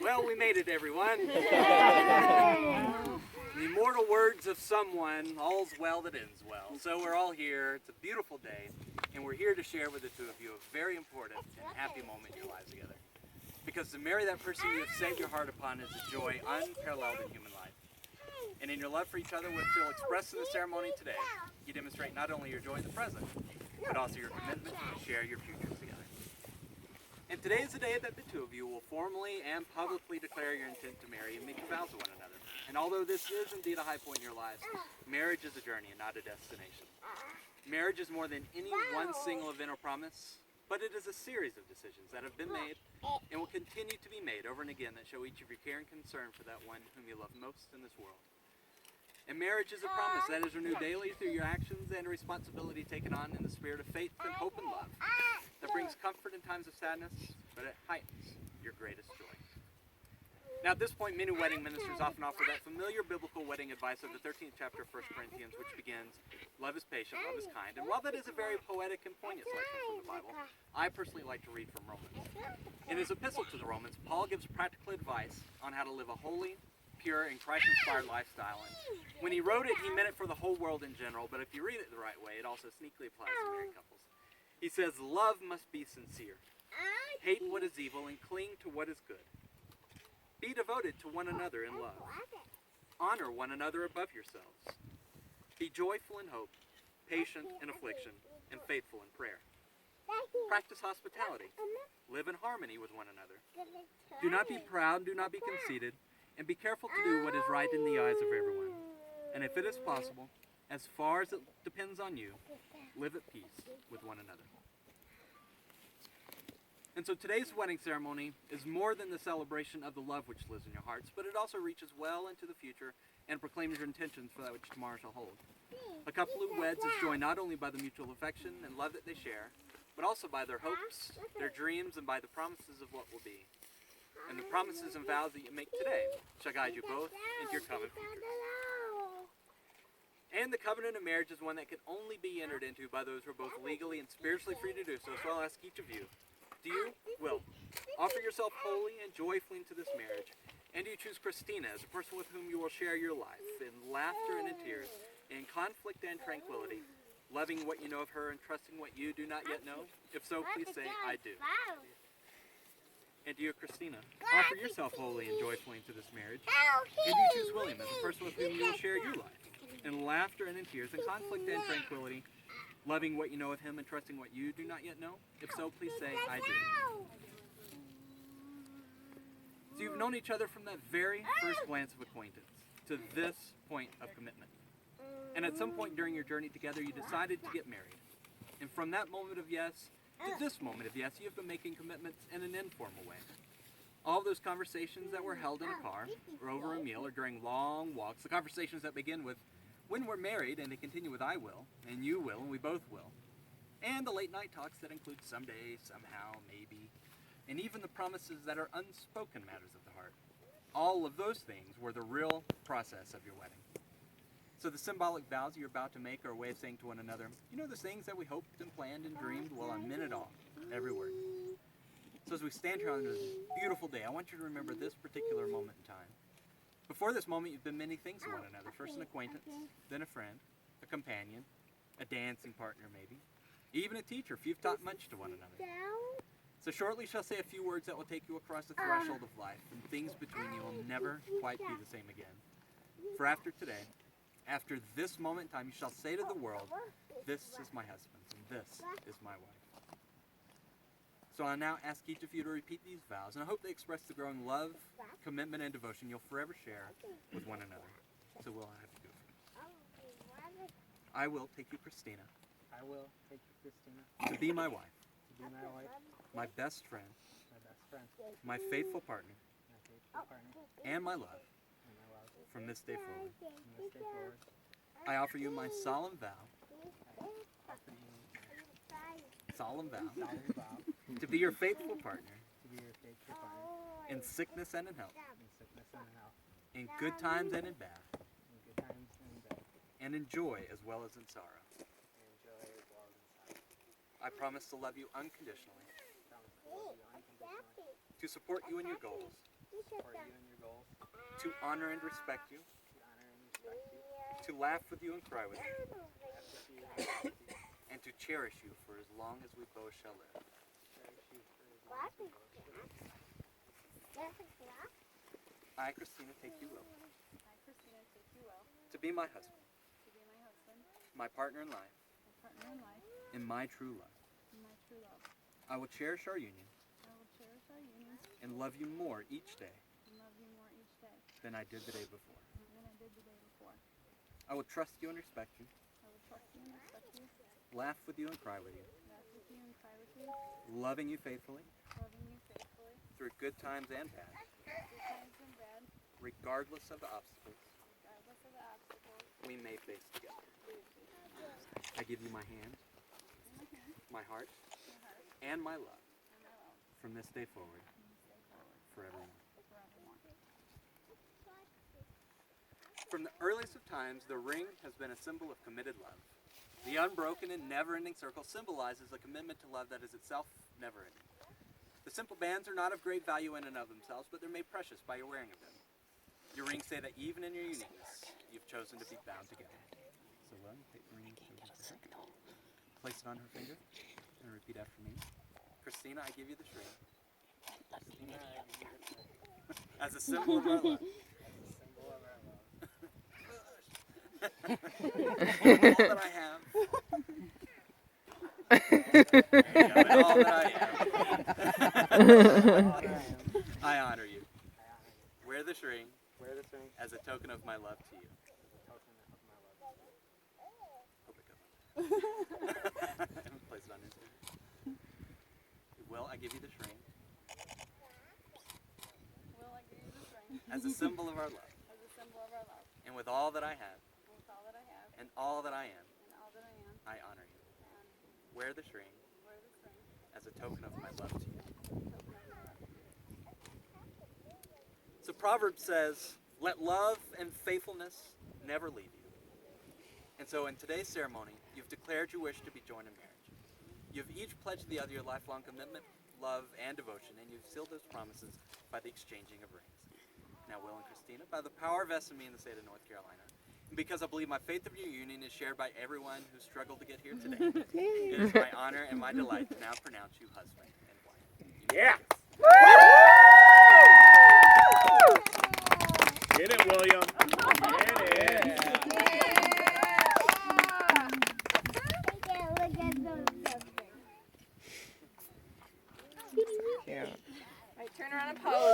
Well, we made it, everyone. The immortal words of someone, all's well that ends well. So we're all here. It's a beautiful day, and we're here to share with the two of you a very important and happy moment in your lives together. Because to marry that person you have set your heart upon is a joy unparalleled in human life. And in your love for each other, which you'll express in the ceremony today, you demonstrate not only your joy in the present, but also your commitment to share your futures together. And today is the day that the two of you will formally and publicly declare your intent to marry and make vows to one another. And although this is indeed a high point in your lives, marriage is a journey and not a destination. Marriage is more than any one single event or promise, but it is a series of decisions that have been made and will continue to be made over and again that show each of your care and concern for that one whom you love most in this world. And marriage is a promise that is renewed daily through your actions and a responsibility taken on in the spirit of faith and hope and love that brings comfort in times of sadness, but it heightens your greatest joy. Now at this point, many wedding ministers often offer that familiar biblical wedding advice of the 13th chapter of 1 Corinthians, which begins, "Love is patient, love is kind." And while that is a very poetic and poignant selection from the Bible, I personally like to read from Romans. In his epistle to the Romans, Paul gives practical advice on how to live a holy, pure, and Christ-inspired lifestyle. And when he wrote it, he meant it for the whole world in general, but if you read it the right way, it also sneakily applies to married couples. He says, "Love must be sincere. Hate what is evil and cling to what is good. Be devoted to one another in love. Honor one another above yourselves. Be joyful in hope, patient in affliction, and faithful in prayer. Practice hospitality. Live in harmony with one another. Do not be proud, do not be conceited, and be careful to do what is right in the eyes of everyone. And if it is possible, as far as it depends on you, live at peace with one another." And so today's wedding ceremony is more than the celebration of the love which lives in your hearts, but it also reaches well into the future and proclaims your intentions for that which tomorrow shall hold. A couple who weds is joined not only by the mutual affection and love that they share, but also by their hopes, their dreams, and by the promises of what will be. And the promises and vows that you make today shall guide you both into your covenant futures. And the covenant of marriage is one that can only be entered into by those who are both legally and spiritually free to do so. So I'll ask each of you, do you, will, offer yourself wholly and joyfully into this marriage? And do you choose Kristina as a person with whom you will share your life in laughter and in tears, in conflict and tranquility, loving what you know of her and trusting what you do not yet know? If so, please say, "I do." And do you, Kristina, offer yourself wholly and joyfully into this marriage? And do you choose William as a person with whom you will share your life in laughter and in tears, in conflict and tranquility, loving what you know of him and trusting what you do not yet know? If so, please say, "I do." So you've known each other from that very first glance of acquaintance to this point of commitment. And at some point during your journey together, you decided to get married. And from that moment of yes to this moment of yes, you have been making commitments in an informal way. All those conversations that were held in a car, or over a meal, or during long walks, the conversations that begin with, "When we're married," and they continue with, "I will," and "You will," and "We both will." And the late night talks that include someday, somehow, maybe, and even the promises that are unspoken matters of the heart. All of those things were the real process of your wedding. So the symbolic vows you're about to make are a way of saying to one another, you know, the things that we hoped and planned and dreamed, well, I meant it all, every word. So as we stand here on this beautiful day, I want you to remember this particular moment in time. Before this moment, you've been many things to one another. First an acquaintance, then a friend, a companion, a dancing partner maybe, even a teacher if you've taught much to one another. So shortly shall say a few words that will take you across the threshold of life, and things between you will never quite be the same again. For after today, after this moment in time, you shall say to the world, "This is my husband, and this is my wife." So I'll now ask each of you to repeat these vows, and I hope they express the growing love, commitment, and devotion you'll forever share with one another. So we'll have to do it first. I will take you, Kristina. I will take you, Kristina, To be my wife. to be my wife, My best friend. my best friend, My faithful partner. my faithful partner, And my love. and my love. From this day forward. From this day forward, I offer you my solemn vow. offer you Solemn vow. a solemn vow To be your faithful partner. to be your faithful partner In sickness and in health. in sickness and in health. in good times and in bad, in good times and in bad, and in joy as well as in sorrow. and joy as well as in sorrow. I promise to love you unconditionally, Promise to love you unconditionally, to support you in your goals, support you in your goals, to honor and respect you, to honor and respect you, to laugh with you and cry with you, laugh with you and cry with you, and to cherish you for as long as we both shall live. cherish you for as long as we both shall live. I, Kristina, take you will, I, Kristina, take you well to be my husband, to be my husband, my partner in life, my partner in life, and my true love. and my true love. I will cherish our union I will cherish our union and love you more each day and love you more each day than I did the day before. than I did the day before. I will trust you and respect you, I will trust you and respect you, laugh with you and cry with you, laugh with you and cry with you, loving you faithfully loving you faithfully, through good times and bad, good times and bad, regardless of the obstacles regardless of the obstacles we may face together. we face together. I give you my hand, In my hand, my heart, my heart, and my love and my love, from this day forward, from this day forward, forevermore. forevermore. From the earliest of times, the ring has been a symbol of committed love. The unbroken and never-ending circle symbolizes a commitment to love that is itself never-ending. The simple bands are not of great value in and of themselves, but they're made precious by your wearing of them. Your rings say that even in your uniqueness, you've chosen to be bound together. So, well, you take the ring, place it on her finger, and repeat after me. Kristina, I give you this ring Kristina, I give you this ring as a symbol of our love. as a symbol of our love. All that I have. And all that I am. All that I am, I honor you. I honor you. Wear this ring Wear this ring as a token of my love to you. as a token of my love. Hope it goes. Place it on your finger. Will I give you this ring Will I give you this ring as a symbol of our love, as a symbol of our love, and with all that I have and with all that I have, and all that I am, and all that I am, I honor you. I honor you. Wear this ring Wear this ring as a token of my love to you. as a token of my love to you. So Proverbs says, let love and faithfulness never leave you. And so in today's ceremony, you've declared your wish to be joined in marriage. You've each pledged the other your lifelong commitment, love, and devotion, and you've sealed those promises by the exchanging of rings. Now, Will and Kristina, by the power vested in me in the state of North Carolina, and because I believe my faith of your union is shared by everyone who struggled to get here today, it is my honor and my delight to now pronounce you husband and wife. Yeah. Get it, William. Get it. Right, turn around and pose.